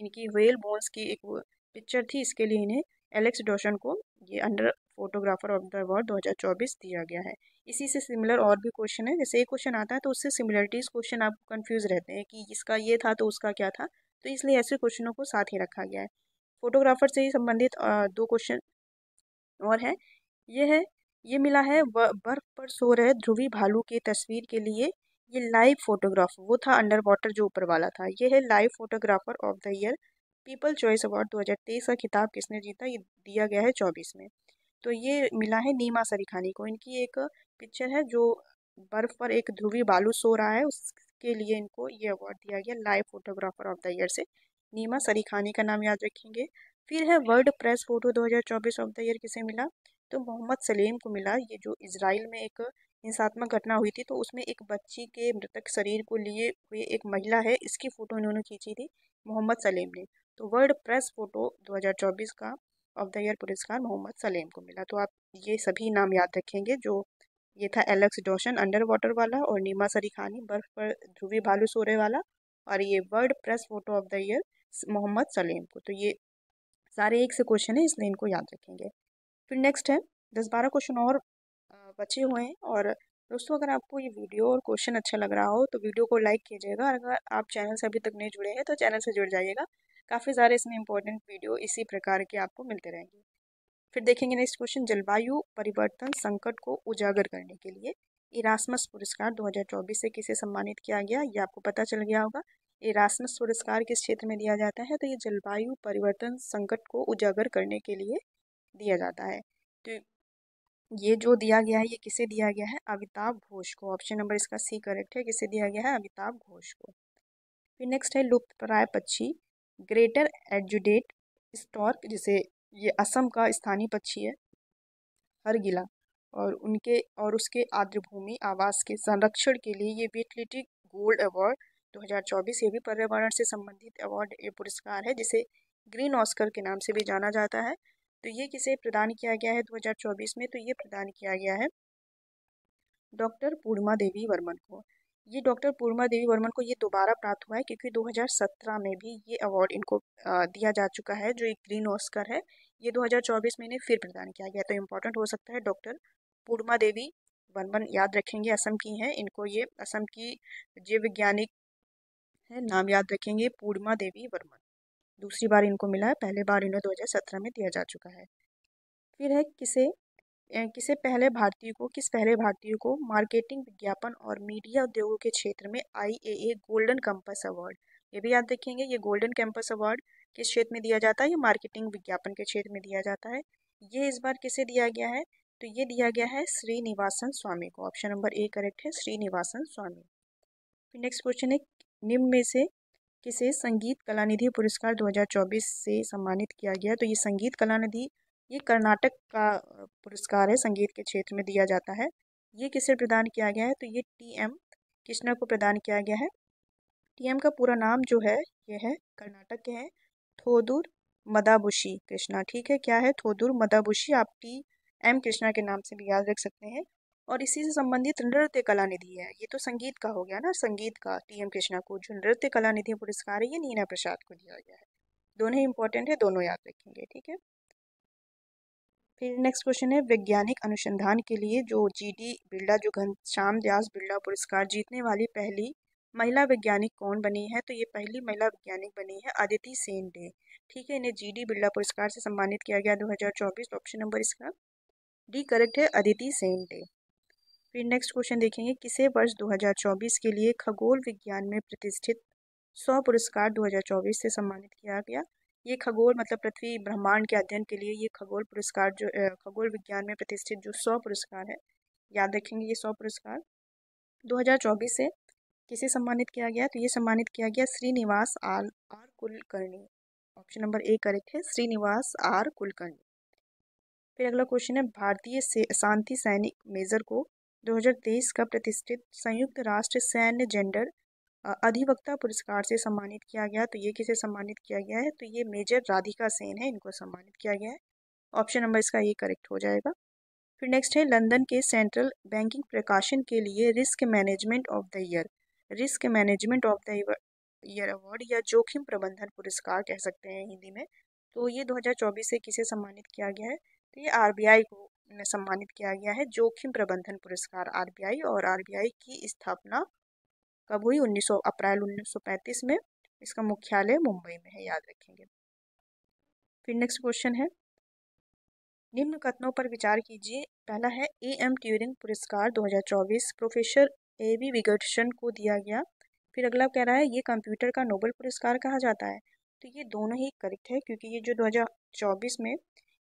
इनकी व्हेल बोन्स की एक पिक्चर थी, इसके लिए इन्हें एलेक्स जोशन को ये under photographer of the award 2024 दिया गया है। इसी से सिमिलर और भी क्वेश्चन है, जैसे एक क्वेश्चन आता है तो उससे सिमिलरिटीज क्वेश्चन आप कंफ्यूज रहते हैं कि इसका ये था तो उसका क्या था, तो इसलिए ऐसे क्वेश्चनों को साथ ही रखा गया है। फोटोग्राफर से ही संबंधित 2 क्वेश्चन और है। ये मिला है बर्फ पर सो रहे ध्रुवी भालू की तस्वीर के लिए ये लाइव फोटोग्राफ, वो था अंडर वाटर जो ऊपर वाला था, ये है live photographer of the year. People choice award 2023 का खिताब किसने जीता? ये दिया गया है 24 में। तो ये मिला है नीमा सरीखानी को। इनकी एक पिक्चर है जो बर्फ पर एक ध्रुवी भालू सो रहा है, उसके लिए इनको ये अवार्ड दिया गया live photographer of the year से। नीमा सरीखानी का नाम याद रखेंगे। फिर है world press photo 2024 of the year किसे मिला? तो मोहम्मद सलीम को मिला। ये जो इजराइल में एक हिंसात्मक घटना हुई थी तो उसमें एक बच्ची के मृतक शरीर को लिए हुए एक महिला है, इसकी फ़ोटो इन्होंने खींची थी मोहम्मद सलीम ने। तो वर्ल्ड प्रेस फोटो 2024 का ऑफ द ईयर पुरस्कार मोहम्मद सलेम को मिला। तो आप ये सभी नाम याद रखेंगे। जो ये था एलेक्स डॉशन अंडर वाटर वाला, और नीमा सरीखानी बर्फ पर ध्रुवी भालू सोरे वाला, और ये world press photo of the year Mohammed Salem को। तो ये सारे एक से क्वेश्चन है, इसलिए इनको याद रखेंगे। फिर नेक्स्ट है 10-12 क्वेश्चन और बचे हुए हैं। और दोस्तों, अगर आपको ये वीडियो और क्वेश्चन अच्छा लग रहा हो तो वीडियो को लाइक कीजिएगा, और अगर आप चैनल से अभी तक नहीं जुड़े हैं तो चैनल से जुड़ जाइएगा। काफ़ी सारे इसमें इंपॉर्टेंट वीडियो इसी प्रकार के आपको मिलते रहेंगे। फिर देखेंगे नेक्स्ट क्वेश्चन, जलवायु परिवर्तन संकट को उजागर करने के लिए इरास्मस पुरस्कार 2024 से किसे सम्मानित किया गया, ये आपको पता चल गया होगा। इरास्मस पुरस्कार किस क्षेत्र में दिया जाता है, तो ये जलवायु परिवर्तन संकट को उजागर करने के लिए दिया जाता है। तो ये जो दिया गया है, ये किसे दिया गया है, अमिताभ घोष को। ऑप्शन नंबर इसका सी करेक्ट है, किसे दिया गया है, अमिताभ घोष को। फिर नेक्स्ट है लुप्तप्राय पक्षी ग्रेटर एड्जुडेट स्टॉर्क, जिसे ये असम का स्थानीय पक्षी है, हरगिला, और उसके आर्द्रभूमि आवास के संरक्षण के लिए ये विटलिटी गोल्ड अवार्ड 2024, ये भी पर्यावरण से संबंधित अवार्ड, ये पुरस्कार है जिसे ग्रीन ऑस्कर के नाम से भी जाना जाता है। तो ये किसे प्रदान किया गया है 2024 में, तो ये प्रदान किया गया है डॉक्टर पूर्णिमा देवी वर्मन को। ये डॉक्टर पूर्णिमा देवी वर्मन को ये दोबारा प्राप्त हुआ है, क्योंकि 2017 में भी ये अवार्ड इनको दिया जा चुका है। जो एक ग्रीन ऑस्कर है, ये 2024 में इन्हें फिर प्रदान किया गया। तो इम्पोर्टेंट हो सकता है, डॉक्टर पूर्णिमा देवी वर्मन याद रखेंगे, असम की हैं। इनको ये असम की जीव वैज्ञानिक है, नाम याद रखेंगे, पूर्णिमा देवी वर्मन। दूसरी बार इनको मिला है, पहले बार इन्हें 2017 में दिया जा चुका है। फिर है किस पहले भारतीय को मार्केटिंग विज्ञापन और मीडिया उद्योगों के क्षेत्र में IAA गोल्डन कैंपस अवार्ड, ये भी याद रखेंगे। ये गोल्डन कैंपस अवार्ड किस क्षेत्र में दिया जाता है, ये मार्केटिंग विज्ञापन के क्षेत्र में दिया जाता है। ये इस बार किसे दिया गया है, तो ये दिया गया है श्रीनिवासन स्वामी को। ऑप्शन नंबर ए करेक्ट है, श्रीनिवासन स्वामी। फिर नेक्स्ट क्वेश्चन है, निम्न में से किसे संगीत कलानिधि पुरस्कार 2024 से सम्मानित किया गया। तो ये संगीत कलानिधि, ये कर्नाटक का पुरस्कार है, संगीत के क्षेत्र में दिया जाता है। ये किसे प्रदान किया गया है, तो ये TM कृष्णा को प्रदान किया गया है। TM का पूरा नाम जो है, ये है कर्नाटक के हैं थोदुर मदाबुशी कृष्णा। ठीक है, क्या है, थोदुर मदाबुशी। आप TM कृष्णा के नाम से भी याद रख सकते हैं। और इसी से संबंधित नृत्य कला निधि है, ये तो संगीत का हो गया ना, संगीत का TM कृष्णा को जो नृत्य कला निधि पुरस्कार है, ये नीना प्रसाद को दिया गया है। दोनों ही इंपॉर्टेंट है, दोनों याद रखेंगे। ठीक है, फिर नेक्स्ट क्वेश्चन है, वैज्ञानिक अनुसंधान के लिए जो GD बिरला, जो घनश्याम व्यास बिरला पुरस्कार जीतने वाली पहली महिला वैज्ञानिक कौन बनी है, तो ये पहली महिला वैज्ञानिक बनी है अदिति सेन डे। ठीक है, इन्हें GD बिरला पुरस्कार से सम्मानित किया गया 2024। ऑप्शन नंबर इसका डी करेक्ट है, अदिति सेन डे। फिर नेक्स्ट क्वेश्चन देखेंगे, किसे वर्ष 2024 के लिए खगोल विज्ञान में प्रतिष्ठित 100 पुरस्कार 2024 से सम्मानित किया गया। ये खगोल मतलब पृथ्वी ब्रह्मांड के अध्ययन के लिए ये खगोल पुरस्कार जो खगोल विज्ञान में प्रतिष्ठित जो 100 पुरस्कार है, याद रखेंगे। ये 100 पुरस्कार 2024 से किसे सम्मानित किया गया, तो ये सम्मानित किया गया Srinivas R Kulkarni. Option number A correct है, श्रीनिवास आर कुलकर्णी। फिर अगला क्वेश्चन है, भारतीय शांति सैनिक मेजर को 2023 का प्रतिष्ठित संयुक्त राष्ट्र सैन्य जेंडर अधिवक्ता पुरस्कार से सम्मानित किया गया। तो ये किसे सम्मानित किया गया है, तो ये मेजर राधिका सेन है, इनको सम्मानित किया गया है। ऑप्शन नंबर इसका ये करेक्ट हो जाएगा। फिर नेक्स्ट है, लंदन के सेंट्रल बैंकिंग प्रकाशन के लिए risk management of the year, risk management of the year award या जोखिम प्रबंधन पुरस्कार कह सकते हैं हिंदी में। तो ये 2024 से किसे सम्मानित किया गया है, तो ये RBI को सम्मानित किया गया है, जोखिम प्रबंधन पुरस्कार RBI। और RBI की स्थापना कब हुई, 1900 अप्रैल 1935 में। इसका मुख्यालय मुंबई में है, याद रखेंगे। फिर नेक्स्ट क्वेश्चन है, निम्न कथनों पर विचार कीजिए। पहला है, AM ट्यूरिंग पुरस्कार 2024 प्रोफेसर AB विगर्सन को दिया गया। फिर अगला कह रहा है, ये कंप्यूटर का नोबेल पुरस्कार कहा जाता है। तो ये दोनों ही करेक्ट है, क्योंकि ये जो 2024 में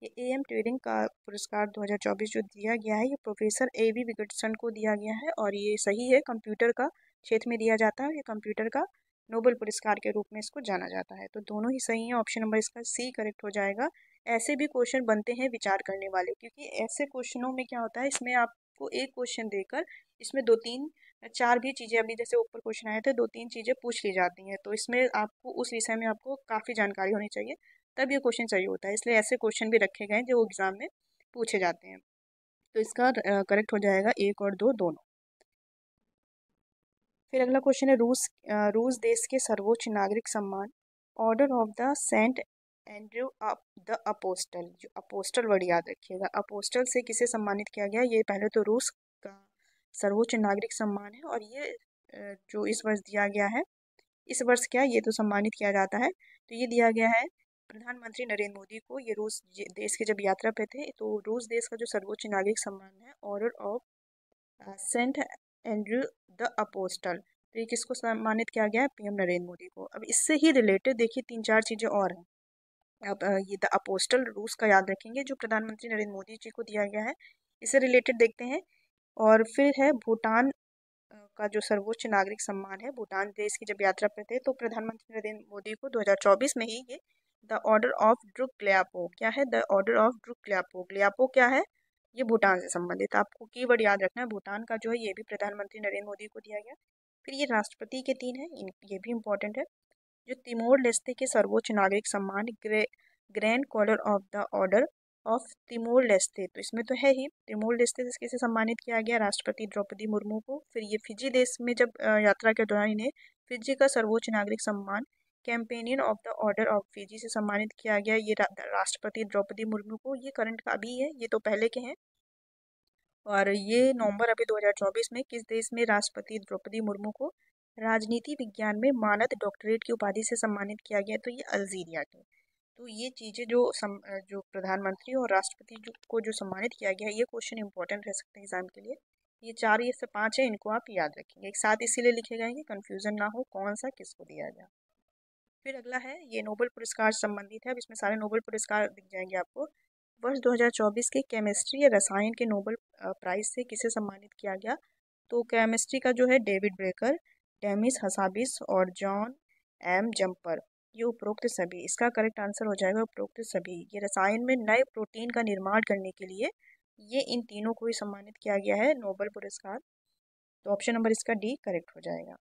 ये AM ट्यूरिंग का पुरस्कार 2024 जो दिया गया है, ये प्रोफेसर AB विगर्सन को दिया गया है, और ये सही है, कंप्यूटर का क्षेत्र में दिया जाता है। ये कंप्यूटर का नोबेल पुरस्कार के रूप में इसको जाना जाता है। तो दोनों ही सही है, ऑप्शन नंबर इसका सी करेक्ट हो जाएगा। ऐसे भी क्वेश्चन बनते हैं विचार करने वाले, क्योंकि ऐसे क्वेश्चनों में क्या होता है, इसमें आपको एक क्वेश्चन देकर इसमें 2-3-4 भी चीज़ें, अभी जैसे ऊपर क्वेश्चन आए थे, 2-3 चीज़ें पूछ ली जाती हैं। तो इसमें आपको उस विषय में आपको काफ़ी जानकारी होनी चाहिए। तब ये क्वेश्चन सही होता है। इसलिए ऐसे क्वेश्चन भी रखे गए हैं जो एग्जाम में पूछे जाते हैं। तो इसका करेक्ट हो जाएगा 1 और 2 दोनों। फिर अगला क्वेश्चन है रूस देश के सर्वोच्च नागरिक सम्मान order of the saint Andrew the apostle, जो अपोस्टल वर्ड याद रखिएगा, अपोस्टल से किसे सम्मानित किया गया। ये पहले तो रूस का सर्वोच्च नागरिक सम्मान है और ये जो इस वर्ष दिया गया है, इस वर्ष क्या ये तो सम्मानित किया जाता है, तो ये दिया गया है प्रधानमंत्री नरेंद्र मोदी को। ये रूस देश के जब यात्रा पे थे, तो रूस देश का जो सर्वोच्च नागरिक सम्मान है order of saint Andrew the apostle, तो ये किसको सम्मानित किया गया है, पीएम नरेंद्र मोदी को। अब इससे ही रिलेटेड देखिए 3-4 चीज़ें और हैं। अब ये द अपोस्टल रूस का याद रखेंगे जो प्रधानमंत्री नरेंद्र मोदी जी को दिया गया है, इससे रिलेटेड देखते हैं। और फिर है भूटान का जो सर्वोच्च नागरिक सम्मान है, भूटान देश की जब यात्रा पे थे तो प्रधानमंत्री नरेंद्र मोदी को 2024 में ही ये द ऑर्डर ऑफ ड्रुक ग्यापो, क्या है द ऑर्डर ऑफ ड्रुक ग्यापो, ग्यापो क्या है, ये भूटान से संबंधित। आपको कीवर्ड याद रखना है, भूटान का जो है ये भी प्रधानमंत्री नरेंद्र मोदी को दिया गया। फिर ये राष्ट्रपति के 3 है, ये भी इंपॉर्टेंट है। जो तिमोर लेस्ते के सर्वोच्च नागरिक सम्मान grand collar of the order of Timor Leste, तो इसमें तो है ही तिमोर लेस्ते से किसे सम्मानित किया गया, राष्ट्रपति द्रौपदी मुर्मू को। फिर ये फिजी देश में जब यात्रा के दौरान इन्हें फिजी का सर्वोच्च नागरिक सम्मान companion of the order of Fiji से सम्मानित किया गया, ये राष्ट्रपति द्रौपदी मुर्मू को। ये करंट का अभी है, ये तो पहले के हैं। और ये नवंबर अभी 2024 में किस देश में राष्ट्रपति द्रौपदी मुर्मू को राजनीति विज्ञान में मानद डॉक्टरेट की उपाधि से सम्मानित किया गया, तो ये अल्जीरिया के। तो ये चीज़ें जो प्रधानमंत्री और राष्ट्रपति को जो सम्मानित किया गया है, ये क्वेश्चन इंपॉर्टेंट रह सकते हैं एग्जाम के लिए। ये 4 ये से 5 है, इनको आप याद रखेंगे एक साथ, इसीलिए लिखे गए कि कन्फ्यूजन ना हो कौन सा किसको दिया गया। फिर अगला है ये नोबेल पुरस्कार संबंधित है। अब इसमें सारे नोबेल पुरस्कार दिख जाएंगे आपको। वर्ष 2024 के केमिस्ट्री या रसायन के नोबेल प्राइज से किसे सम्मानित किया गया, तो केमिस्ट्री का जो है डेविड ब्रेकर, डेमिस हसाबिस और जॉन एम जम्पर, ये उपरोक्त सभी। इसका करेक्ट आंसर हो जाएगा उपरोक्त सभी। ये रसायन में नए प्रोटीन का निर्माण करने के लिए ये इन तीनों को ही सम्मानित किया गया है नोबेल पुरस्कार। तो ऑप्शन नंबर इसका डी करेक्ट हो जाएगा।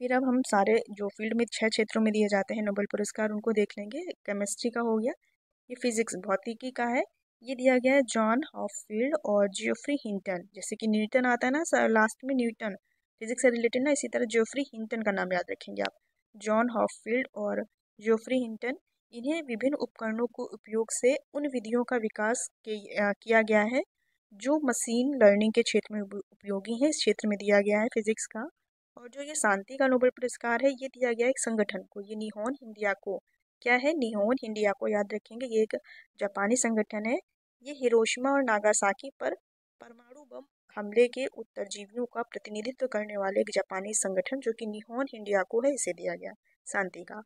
फिर अब हम सारे जो फील्ड में 6 क्षेत्रों में दिए जाते हैं नोबेल पुरस्कार उनको देख लेंगे। केमिस्ट्री का हो गया, ये फिजिक्स भौतिकी का है, ये दिया गया है जॉन हॉपफील्ड और जियोफ्री हिंटन। जैसे कि न्यूटन आता है ना लास्ट में, न्यूटन फिजिक्स से रिलेटेड ना, इसी तरह जियोफ्री हिंटन का नाम याद रखेंगे आप, जॉन हॉपफील्ड और जियोफ्री हिंटन। इन्हें विभिन्न उपकरणों को उपयोग से उन विधियों का विकास किया गया है जो मशीन लर्निंग के क्षेत्र में उपयोगी है, इस क्षेत्र में दिया गया है फिजिक्स का। और जो ये शांति का नोबेल पुरस्कार है, ये दिया गया एक संगठन को, ये निहोन हिंदिया को, क्या है निहोन हिंदिया को याद रखेंगे, ये एक जापानी संगठन है। ये हिरोशिमा और नागासाकी पर परमाणु बम हमले के उत्तरजीवियों का प्रतिनिधित्व करने वाले एक जापानी संगठन जो कि निहोन हिंदिया को है, इसे दिया गया शांति का।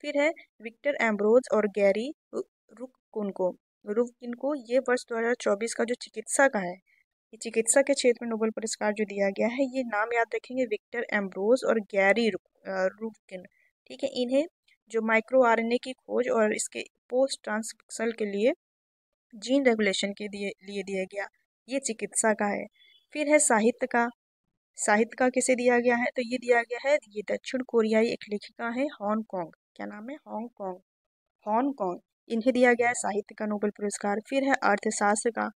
फिर है विक्टर एम्ब्रोज और गैरी रुवकिनको, ये वर्ष 2024 का जो चिकित्सा का है, ये चिकित्सा के क्षेत्र में नोबेल पुरस्कार जो दिया गया है, ये नाम याद रखेंगे विक्टर एम्ब्रोज और गैरी रुवकिन। ठीक है, इन्हें जो माइक्रो आरएनए की खोज और इसके पोस्ट ट्रांसक्रिप्शन के लिए जीन रेगुलेशन के लिए दिया गया, ये चिकित्सा का है। फिर है साहित्य का, साहित्य का किसे दिया गया है, तो ये दिया गया है, ये दक्षिण कोरियाई एक लेखिका है हांगकांग, क्या नाम है, हांगकांग, हांगकांग, इन्हें दिया गया है साहित्य का नोबेल पुरस्कार। फिर है अर्थशास्त्र का,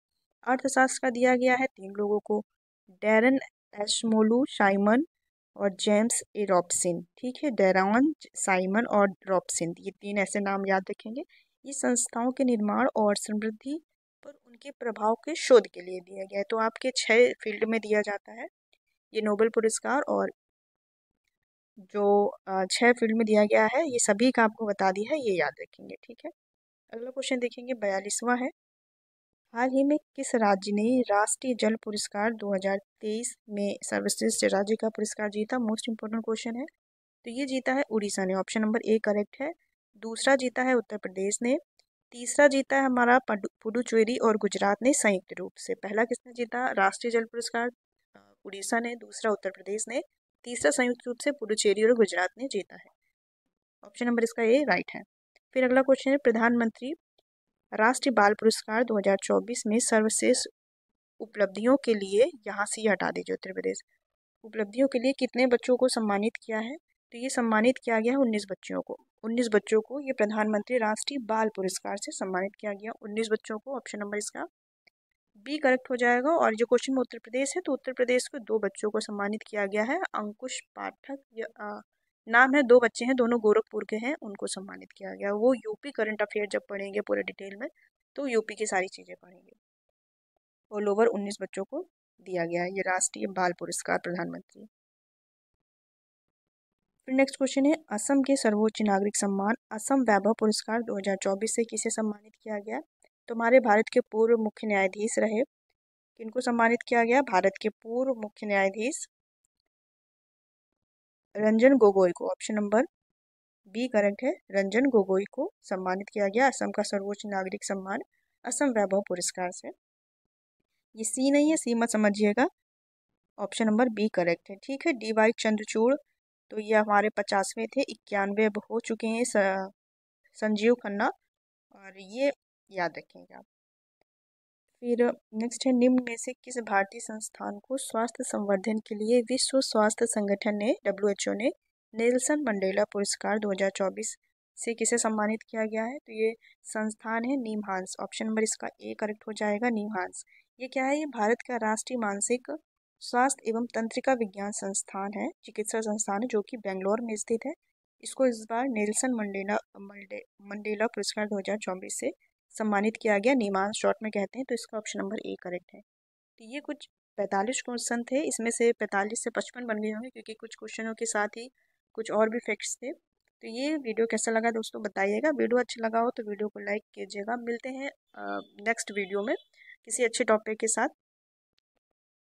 अर्थशास्त्र का दिया गया है 3 लोगों को, डैरन एशमोलू साइमन और जेम्स ए रॉबसिन। ठीक है, डैरन साइमन और रॉबसिन, ये 3 ऐसे नाम याद रखेंगे। ये संस्थाओं के निर्माण और समृद्धि पर उनके प्रभाव के शोध के लिए दिया गया है। तो आपके 6 फील्ड में दिया जाता है ये नोबेल पुरस्कार, और जो 6 फील्ड में दिया गया है ये सभी का आपको बता दिया है, ये याद रखेंगे। ठीक है, अगला क्वेश्चन देखेंगे 42वां है। हाल ही में किस राज्य ने राष्ट्रीय जल पुरस्कार 2023 में सर्वश्रेष्ठ राज्य का पुरस्कार जीता, मोस्ट इंपोर्टेंट क्वेश्चन है। तो ये जीता है उड़ीसा ने, ऑप्शन नंबर ए करेक्ट है। दूसरा जीता है उत्तर प्रदेश ने, तीसरा जीता है हमारा पुडुचेरी और गुजरात ने संयुक्त रूप से। पहला किसने जीता राष्ट्रीय जल पुरस्कार, उड़ीसा ने, दूसरा उत्तर प्रदेश ने, तीसरा संयुक्त रूप से पुडुचेरी और गुजरात ने जीता है। ऑप्शन नंबर इसका ए राइट है। फिर अगला क्वेश्चन है प्रधानमंत्री राष्ट्रीय बाल पुरस्कार 2024 में सर्वश्रेष्ठ उपलब्धियों के लिए, यहाँ से हटा दीजिए उत्तर प्रदेश, उपलब्धियों के लिए कितने बच्चों को सम्मानित किया है, तो ये सम्मानित किया गया है 19 बच्चों को ये प्रधानमंत्री राष्ट्रीय बाल पुरस्कार से सम्मानित किया गया 19 बच्चों को। ऑप्शन नंबर इसका बी करेक्ट हो जाएगा। और जो क्वेश्चन में उत्तर प्रदेश है, तो उत्तर प्रदेश को 2 बच्चों को सम्मानित किया गया है। अंकुश पाठक नाम है, 2 बच्चे हैं, दोनों गोरखपुर के हैं, उनको सम्मानित किया गया। वो यूपी करंट अफेयर जब पढ़ेंगे पूरे डिटेल में तो यूपी की सारी चीज़ें पढ़ेंगे। ऑल ओवर 19 बच्चों को दिया गया है ये राष्ट्रीय बाल पुरस्कार प्रधानमंत्री। फिर नेक्स्ट क्वेश्चन है, असम के सर्वोच्च नागरिक सम्मान असम वैभव पुरस्कार 2024 से किसे सम्मानित किया गया? तो हमारे भारत के पूर्व मुख्य न्यायाधीश रहे, किनको सम्मानित किया गया? भारत के पूर्व मुख्य न्यायाधीश रंजन गोगोई को। ऑप्शन नंबर बी करेक्ट है, रंजन गोगोई को सम्मानित किया गया असम का सर्वोच्च नागरिक सम्मान असम वैभव पुरस्कार से। ये सी नहीं है, सी मत समझिएगा, ऑप्शन नंबर बी करेक्ट है। ठीक है, डी वाई चंद्रचूड़, तो ये हमारे 50वें थे, 91 अब हो चुके हैं संजीव खन्ना, और ये याद रखेंगे आप। फिर नेक्स्ट है, निम्न में से किस भारतीय संस्थान को स्वास्थ्य संवर्धन के लिए विश्व स्वास्थ्य संगठन ने WHO ने नेल्सन मंडेला पुरस्कार 2024 से किसे सम्मानित किया गया है? तो ये संस्थान है निमहांस। ऑप्शन नंबर इसका ए करेक्ट हो जाएगा, निमहांस। ये क्या है? ये भारत का राष्ट्रीय मानसिक स्वास्थ्य एवं तंत्रिका विज्ञान संस्थान है, चिकित्सा संस्थान है, जो कि बेंगलोर में स्थित है। इसको इस बार नेल्सन मंडेला पुरस्कार 2024 से सम्मानित किया गया, निमांस शॉर्ट में कहते हैं। तो इसका ऑप्शन नंबर ए करेक्ट है। तो ये कुछ 45 क्वेश्चन थे, इसमें से 45 से 55 बन गए होंगे, क्योंकि कुछ क्वेश्चनों के साथ ही कुछ और भी फैक्ट्स थे। तो ये वीडियो कैसा लगा दोस्तों बताइएगा। वीडियो अच्छा लगा हो तो वीडियो को लाइक कीजिएगा। मिलते हैं नेक्स्ट वीडियो में किसी अच्छे टॉपिक के साथ।